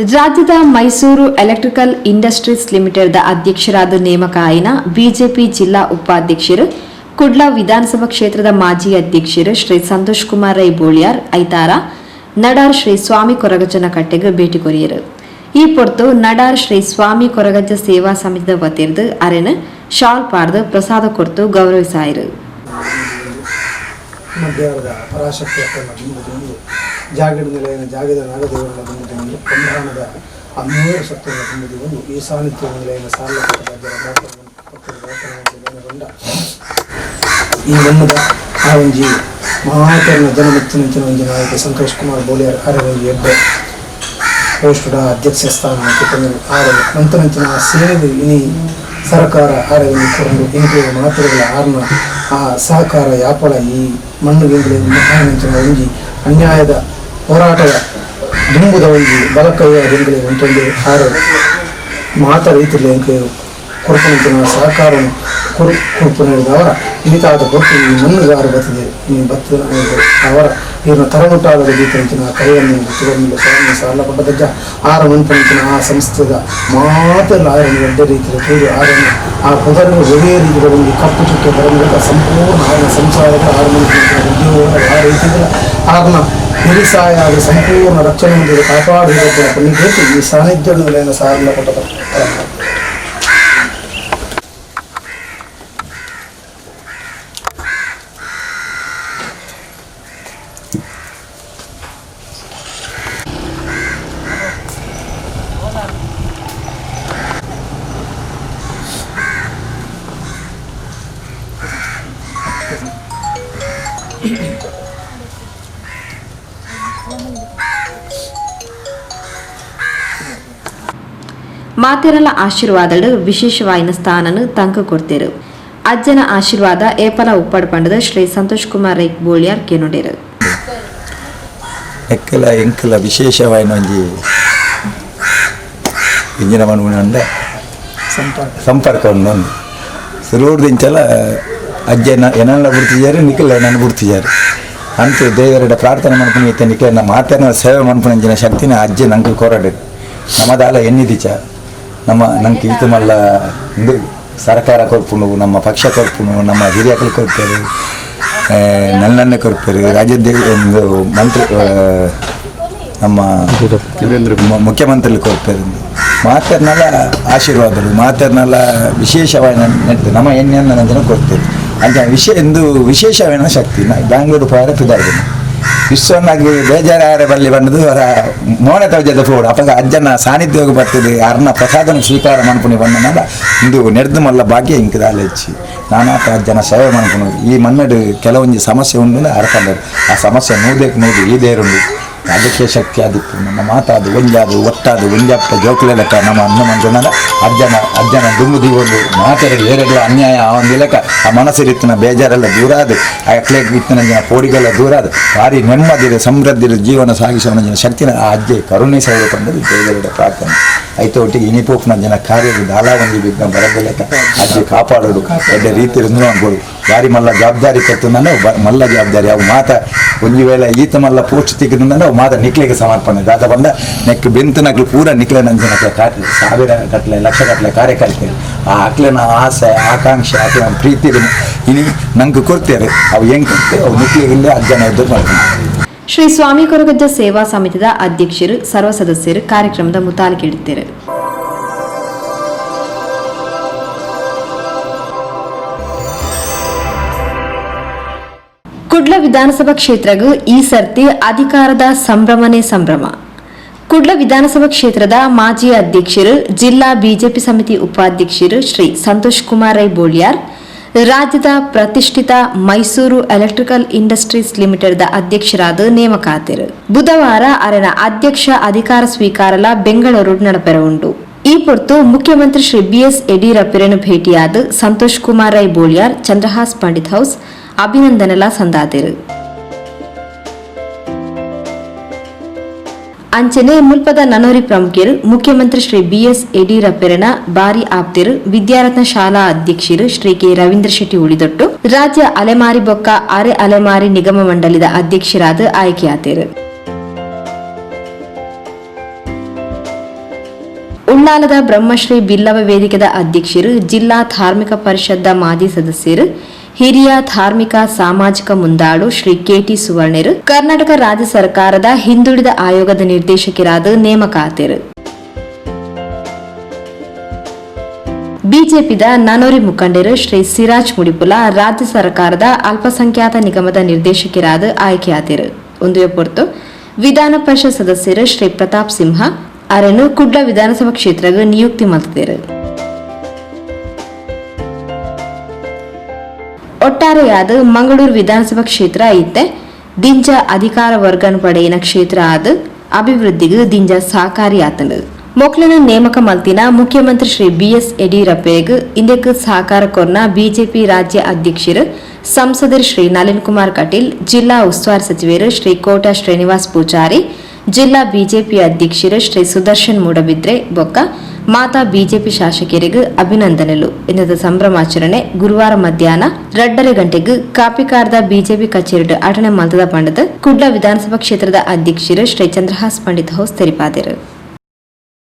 ರಾಜ್ಯದ Mysuru electrical industries limited ಅಧ್ಯಕ್ಷರಾದ ನೇಮಕ ಆಯಿನ ಬಿಜೆಪಿ ಜಿಲ್ಲಾ ಉಪಾಧ್ಯಕ್ಷರು ಕುಡ್ಲ ವಿಧಾನಸಭಾ ಕ್ಷೇತ್ರದ ಮಾಜಿ ಅಧ್ಯಕ್ಷರು ಶ್ರೀ ಸಂತೋಷ್ ಕುಮಾರ್ ರೈ ಬೋಳಿಯಾರ್ ಐತಾರ ನಡಾರ್ ಶ್ರೀ ಸ್ವಾಮಿ ಕೊರಗಜ್ಜನ ಕಟ್ಟೆಗೆ ಭೇಟಿ ಕೊರಿಯರು. ಈ ಪೊರ್ತು ನಡಾರ್ ಶ್ರೀ ಸ್ವಾಮಿ ಕೊರಗಜ್ಜ ಸೇವಾ ಸಮಿತಿದ ವತಿರ್ದು ಅರೆನ ಶಾಲ್ ಪಾರ್ದು ಪ್ರಸಾದ ಕೊರ್ತು ಗೌರವಿಸಾಯಿರು. ಮಧ್ಯಾಹ್ನದ ಪರಾಶಕ್ತಿ ತುಂಬುವುದು ಜಾಗದ ನೆಲೆಯನ್ನು ಜಾಗದ ನಾಗದೇವರನ್ನು ತುಂಬುವುದು ಬ್ರಹ್ಮಾಂಡದ ಅಮೂಲ್ಯ ಶಕ್ತಿಯನ್ನು ತುಂಬುವುದು ಈ ಸಾನ್ನಿಧ್ಯ ನೆಲೆಯನ್ನು ಸಾಲಗೊಂಡ ಈ ನಮ್ಮದ ಆ ಒಂಜಿ ಮಹಾಕರಣ ಜನಮುಕ್ತಿನಂಚಿನ ಒಂಜಿ ನಾಯಕ ಸಂತೋಷ್ ಕುಮಾರ್ ಬೋಳಿಯಾರ್ ಆರೊಂಜಿ ಎಡ್ಡೆ ಪೋಸ್ಟುಡ ಅಧ್ಯಕ್ಷ ಸ್ಥಾನ ಆರು ನಂತರಂಚಿನ ಸೇವೆ ಇನಿ ಸರ್ಕಾರ ಆರೊಂದು ಕೊರಂಡು ಇಂಕೆ ಮಾತುಗಳ ಆರ್ನ ಆ ಸಹಕಾರ ಯಾಪಳ ಈ ಮಣ್ಣುಗೆಂಬಳೆ ಮಹಾನಂಚಿನ ಒಂಜಿ ಅನ್ಯಾಯದ ಹೋರಾಟದ ದುಂಬುದ ಒಂಜಿ ಬಲಕೈಯ ಗೆಂಬಳೆ ಒಂದೊಂದು ಆರು ಮಾತ ರೀತಿಯಲ್ಲಿ ಇಂಕೆ ಕೊರಪನಂಚಿನ ಸಹಕಾರವನ್ನು ಕೊರಪು ನೀಡಿದವರ ಇಂತಾದ ಕೊಟ್ಟು ಈ ಮಣ್ಣುಗಾರು ಬತ್ತಿದೆ ಈ ಬತ್ತದ ಅವರ ಇವ್ರನ್ನ ತರಮುಟ್ಟಾದ ರೀತಿಯಂಚಿನ ಕೈಯನ್ನು ತುಗೊಂಡು ಸ್ವಾಮಿ ಸಾಲಪಟ್ಟದಜ್ಜ ಆರ ಮಂತ್ರಂಚಿನ ಆ ಸಂಸ್ಥೆದ ಮಾತೆಲ್ಲ ಆರನ್ನು ಒಡ್ಡ ರೀತಿಯಲ್ಲಿ ಕೂಡಿ ಆರನ್ನು ಆ ಪದರನ್ನು ಒಳ್ಳೆಯ ರೀತಿಯ ಒಂದು ಕಪ್ಪು ಚುಕ್ಕೆ ಬರಲಿಲ್ಲ ಸಂಪೂರ್ಣ ಆರನ ಸಂಸಾರದ ಆರು ಮಂತ್ರಿಗಳ ಉದ್ಯೋಗ ಆ ರೀತಿಯ ಆರನ ಹಿರಿಸಾಯ ಅದರ ಸಂಪೂರ್ಣ ರಕ್ಷಣೆ ಹೊಂದಿದೆ ಕಾಪಾಡುವುದರ ಪುಣ್ಯಕ್ಕೆ ಈ ಸಾನ್ನಿಧ್ಯದ ನೆಲೆಯನ್ನು ಸಾರಲ್ಲ ಕೊಟ್ಟ ಮಾತೆರಲ ಆಶೀರ್ವಾದಗಳು ವಿಶೇಷವಾಯಿನ ಸ್ಥಾನನು ತಂಕ ಕೊಡ್ತೇರು. ಅಜ್ಜನ ಆಶೀರ್ವಾದ ಏಪಲ ಉಪ್ಪಡ್ ಪಂಡದ ಶ್ರೀ ಸಂತೋಷ್ ಕುಮಾರ್ ರೈ ಬೋಳಿಯಾರ್ ಕೆನೊಡೆರು. ಎಕ್ಕಲ ಎಂಕಲ ವಿಶೇಷವಾಯಿನ ಒಂಜಿ ಇಂಜಿನ ಮನುಂಡ ಸಂಪರ್ಕ ಒಂದು ಸುರುಡ್ದಿಂಚಲ ಅಜ್ಜನ ಏನನ್ನ ಬಿಡ್ತಿದ್ದಾರೆ ನಿಖಿಲ ನನ್ನ ಬಿಡ್ತಿದ್ದಾರೆ ಅಂತೂ ದೇವರ ಪ್ರಾರ್ಥನೆ ಮಾಡ್ಕೊಂಡು ನಿಖಿಲ ಮಾತೇನ ಸೇವೆ ಮಾಡ್ಕೊಂಡ ಶಕ್ತಿನ ಅಜ್ಜೆ ನಂಗೆ ಕೊರಡು ನಮ್ಮದಾಲ ಎನ್ನಿದಿಚ ನಮ್ಮ ನಂಗೆ ಈತ ಮಲ್ಲ ಇಂದು ಸರ್ಕಾರ ಕೊರ್ಪುನು ನಮ್ಮ ಪಕ್ಷ ಕೊರ್ಪುನು ನಮ್ಮ ಹಿರಿಯಕಲು ಕೊಡ್ತಾರೆ ನನ್ನನ್ನೇ ಕೊಡ್ತಾರೆ ರಾಜ್ಯದ ಒಂದು ಮಂತ್ರಿ ನಮ್ಮ ಮುಖ್ಯಮಂತ್ರಿ ಕೊಡ್ತಾರೆ ಮಾತರ್ನೆಲ್ಲ ಆಶೀರ್ವಾದಗಳು ಮಾತರ್ನೆಲ್ಲ ವಿಶೇಷವಾದ ನಡೀತದೆ ನಮ್ಮ ಎಣ್ಣೆಯನ್ನು ನಂತರ ಕೊಡ್ತೇವೆ ಅಂತ ವಿಶೇಷವಾದ ಶಕ್ತಿ ಬ್ಯಾಂಗ್ಳೂರು ಪಾರ ಪಿದಾರ್ದೇನೆ ವಿಶ್ವನಾಗಿ ಬೇಜಾರ ಬಲ್ಲಿ ಬಂದದು ಅವರ ಮೋನ ತವಜದ ಫೋಡ್ ಅಪ್ಪ ಅಜ್ಜನ ಸಾನ್ನಿಧ್ಯೋಗ ಬರ್ತದೆ ಅರ್ನ ಪ್ರಸಾದನ ಸ್ವೀಕಾರ ಮಾಡ್ಕೊಂಡು ಬಂದನಲ್ಲ ಇಂದು ನೆಡ್ದು ಮಲ್ಲ ಭಾಗ್ಯ ಇಂಕದ ಹೆಚ್ಚಿ ನಾನಾತ ಅಜ್ಜನ ಸೇವೆ ಮಾಡ್ಕೊಂಡು ಈ ಮನ್ನಡು ಕೆಲವೊಂದು ಸಮಸ್ಯೆ ಉಂಡು ಅರ್ಕೊಂಡರು ಆ ಸಮಸ್ಯೆ ನೂದೇಕು ಈ ದೇರುಂಡು ಅದಕ್ಕೆ ಶಕ್ತಿ ಆದಿತ್ತು ನಮ್ಮ ಮಾತಾದು ಒಂಜಾದು ಒಟ್ಟಾದು ಒಂಜಪ್ಪ ಜೋಕ್ಲೆ ಲೆಕ್ಕ ನಮ್ಮ ಅನ್ನ ಮಂಜನ ಅಜ್ಜನ ದುಂಬುದಿ ಒಂದು ಮಾತೆರಡು ಏರೆಲ್ಲ ಅನ್ಯಾಯ ಆ ಒಂದು ಲೆಕ್ಕ ಆ ಮನಸ್ಸಿರಿತ್ತಿನ ಬೇಜಾರೆಲ್ಲ ದೂರ ಅದು ಆ ಎಕ್ಲೆಗೆ ಇತ್ತಿನ ಜನ ಪೋಡಿಗೆಲ್ಲ ದೂರ ಅದು ಭಾರಿ ನೆಮ್ಮದಿರು ಸಮೃದ್ಧಿರು ಜೀವನ ಸಾಗಿಸೋಣ ಜನ ಶಕ್ತಿನ ಆ ಅಜ್ಜೆ ಕರುಣೆ ಸೇವೆ ತಂದರೆ ದೇವರ ಪ್ರಾರ್ಥನೆ ಆಯ್ತು ಒಟ್ಟಿಗೆ ಇನಿಪೋಪ್ನ ಜನ ಕಾರ್ಯದ ದಾಳ ಒಂದು ಬಿದ್ದ ಬರದ ಲೆಕ್ಕ ಅಜ್ಜೆ ಕಾಪಾಡೋದು ದೊಡ್ಡ ರೀತಿ ಅನ್ಬೋದು ಯಾರಿ ಮಲ್ಲ ಜವಾಬ್ದಾರಿ ಕತ್ತು ನಾನು ಮಲ್ಲ ಜವಾಬ್ದಾರಿ ಅವು ಮಾತ ಒಂದು ವೇಳೆ ಈತ ಮಲ್ಲ ಪೋಸ್ಟ್ ತೆಗೆದು ಮಾತ ನಿಕ್ಲಿಗೆ ಸಮರ್ಪಣೆ ದಾದ ಬಂದ ನೆಕ್ ಬೆಂತು ನಕ್ಲು ಪೂರ ನಿಕ್ಲೆ ನಂಜನ ಕಾಟ್ಲೆ ಸಾವಿರ ಕಟ್ಲೆ ಲಕ್ಷ ಕಟ್ಲೆ ಕಾರ್ಯಕರ್ತೆ ಆ ಆಕ್ಲೆನ ಆಸೆ ಆಕಾಂಕ್ಷೆ ಆಕ್ಲ ಪ್ರೀತಿ ಇನಿ ನಂಗೆ ಕೊಡ್ತೇವೆ ಅವು ಹೆಂಗೆ ಕೊಡ್ತೇವೆ ಅವು ನಿಕ್ಲಿಗಿಲ್ಲೇ ಅಜ್ಜನ ಎದ್ದು ಮಾಡ್ತಾರೆ. ಶ್ರೀ ಸ್ವಾಮಿ ಕೊರಗಜ್ಜ ಸೇವಾ ಸಮಿತಿದ ಅಧ್ಯಕ್ಷರು ಸರ್ವ ಸದಸ್ಯರು ಕಾರ್ಯಕ್ರಮದ ಮುತಾಲಿಕೆ ಇಡುತ್ತಾರೆ. ಕುಡ್ಲ ವಿಧಾನಸಭಾ ಕ್ಷೇತ್ರಗೂ ಈ ಸರ್ತಿ ಅಧಿಕಾರದ ಸಂಭ್ರಮನೇ ಸಂಭ್ರಮ. ಕುಡ್ಲ ವಿಧಾನಸಭಾ ಕ್ಷೇತ್ರದ ಮಾಜಿ ಅಧ್ಯಕ್ಷರು ಜಿಲ್ಲಾ ಬಿಜೆಪಿ ಸಮಿತಿ ಉಪಾಧ್ಯಕ್ಷರು ಶ್ರೀ ಸಂತೋಷ್ ಕುಮಾರ್ ರೈ ಬೋಳಿಯಾರ್ ರಾಜ್ಯದ ಪ್ರತಿಷ್ಠಿತ ಮೈಸೂರು ಎಲೆಕ್ಟ್ರಿಕಲ್ ಇಂಡಸ್ಟ್ರೀಸ್ ಲಿಮಿಟೆಡ್ ಅಧ್ಯಕ್ಷರಾದ ನೇಮಕ ಆದರು. ಬುಧವಾರ ಅರನ ಅಧ್ಯಕ್ಷ ಅಧಿಕಾರ ಸ್ವೀಕಾರಲ ಬೆಂಗಳೂರು ನಡಪೆರ ಉಂಟು. ಈ ಪೊರ್ತು ಮುಖ್ಯಮಂತ್ರಿ ಶ್ರೀ ಬಿಎಸ್ ಯಡಿಯೂರಪ್ಪರನ್ನು ಭೇಟಿಯಾದ ಸಂತೋಷ್ ಕುಮಾರ್ ರೈ ಬೋಳಿಯಾರ್ ಚಂದ್ರಹಾಸ್ ಪಂಡಿತ್ ಹೌಸ್ ಅಭಿನಂದನೆಲ ಸಂದಾದರು. ಅಂಚನೆ ಮುಲ್ಪದ ನನೋರಿ ಪ್ರಮುಖರು ಮುಖ್ಯಮಂತ್ರಿ ಶ್ರೀ ಬಿಎಸ್ ಯಡಿಯೂರಪ್ಪರನ ಬಾರಿ ಆಪ್ತರು ವಿದ್ಯಾರತ್ನ ಶಾಲಾ ಅಧ್ಯಕ್ಷರು ಶ್ರೀ ಕೆ ರವೀಂದ್ರ ಶೆಟ್ಟಿ ಉಳಿದೊಟ್ಟು ರಾಜ್ಯ ಅಲೆಮಾರಿ ಬೊಕ್ಕ ಅರೆ ಅಲೆಮಾರಿ ನಿಗಮ ಮಂಡಳಿದ ಅಧ್ಯಕ್ಷರಾದ ಆಯ್ಕೆಯಾದರು. ಉಳ್ಳಾಲದ ಬ್ರಹ್ಮಶ್ರೀ ಬಿಲ್ಲವ ವೇದಿಕೆದ ಅಧ್ಯಕ್ಷರು, ಜಿಲ್ಲಾ ಧಾರ್ಮಿಕ ಪರಿಷತ್ದ ಮಾಜಿ ಸದಸ್ಯರು, ಹಿರಿಯ ಧಾರ್ಮಿಕ ಸಾಮಾಜಿಕ ಮುಂದಾಳು ಶ್ರೀ ಕೆಟಿ ಸುವರ್ಣರು, ಕರ್ನಾಟಕ ರಾಜ್ಯ ಸರ್ಕಾರದ ಹಿಂದುಳಿದ ಆಯೋಗದ ನಿರ್ದೇಶಕರಾದ ನೇಮಕಾತಿರು. ಬಿಜೆಪಿದ ನಾನೂರಿ ಮುಖಂಡರು ಶ್ರೀ ಸಿರಾಜ್ ಮುಡಿಪುಲ ರಾಜ್ಯ ಸರ್ಕಾರದ ಅಲ್ಪಸಂಖ್ಯಾತ ನಿಗಮದ ನಿರ್ದೇಶಕರಾದ ಆಯ್ಕೆಯಾದರು. ಒಂದು ಹೊರತು ವಿಧಾನ ಪರಿಷತ್ ಸದಸ್ಯರು ಶ್ರೀ ಪ್ರತಾಪ್ ಸಿಂಹ ಅವರನ್ನು ಕುಡ್ಲ ವಿಧಾನಸಭಾ ಕ್ಷೇತ್ರಕ್ಕೆ ನಿಯುಕ್ತಿ ಮಾಡಿದರು. ಒಟ್ಟಾರೆಯಾದ ಮಂಗಳೂರು ವಿಧಾನಸಭಾ ಕ್ಷೇತ್ರ ಐತೆ ದಿಂಜ ಅಧಿಕಾರ ವರ್ಗಾವಣೆ ಪಡೆಯಿನ ಕ್ಷೇತ್ರ ಆದ ಅಭಿವೃದ್ಧಿಗೆ ದಿಂಜ ಸಹಕಾರಿ ಆತನು. ಮೊಕ್ಲನ ನೇಮಕ ಮಲ್ತಿನ ಮುಖ್ಯಮಂತ್ರಿ ಶ್ರೀ ಬಿಎಸ್ ಯಡಿಯೂರಪ್ಪಗೆ ಇಂದಕ್ಕೆ ಸಹಕಾರ ಕೊರ್ನ ಬಿಜೆಪಿ ರಾಜ್ಯ ಅಧ್ಯಕ್ಷರು ಸಂಸದರು ಶ್ರೀ ನಳಿನ್ ಕುಮಾರ್ ಕಟೀಲ್, ಜಿಲ್ಲಾ ಉಸ್ತುವಾರಿ ಸಚಿವರು ಶ್ರೀ ಕೋಟ ಶ್ರೀನಿವಾಸ್ ಪೂಜಾರಿ, ಜಿಲ್ಲಾ ಬಿಜೆಪಿ ಅಧ್ಯಕ್ಷರು ಶ್ರೀ ಸುದರ್ಶನ್ ಮೂಡಬಿದ್ರೆ ಬೊಕ್ಕ ಮಾತಾ ಬಿಜೆಪಿ ಶಾಸಕರಿಗೆ ಅಭಿನಂದನೆಗಳು. ಇಂದ ಸಂಭ್ರಮಾಚರಣೆ ಗುರುವಾರ ಮಧ್ಯಾಹ್ನ 2:30 ಗಂಟೆಗೆ ಕಾಪಿಕಾರದ ಬಿಜೆಪಿ ಕಚೇರಿ ಅಟನೆ ಮಲ್ತದ ಪಂಡದ ಕುಡ್ಲ ವಿಧಾನಸಭಾ ಕ್ಷೇತ್ರದ ಅಧ್ಯಕ್ಷರು ಶ್ರೀ ಚಂದ್ರಹಾಸ್ ಪಂಡಿತ್ ಹೌಸ್ ತೆರಿಪಾದರು.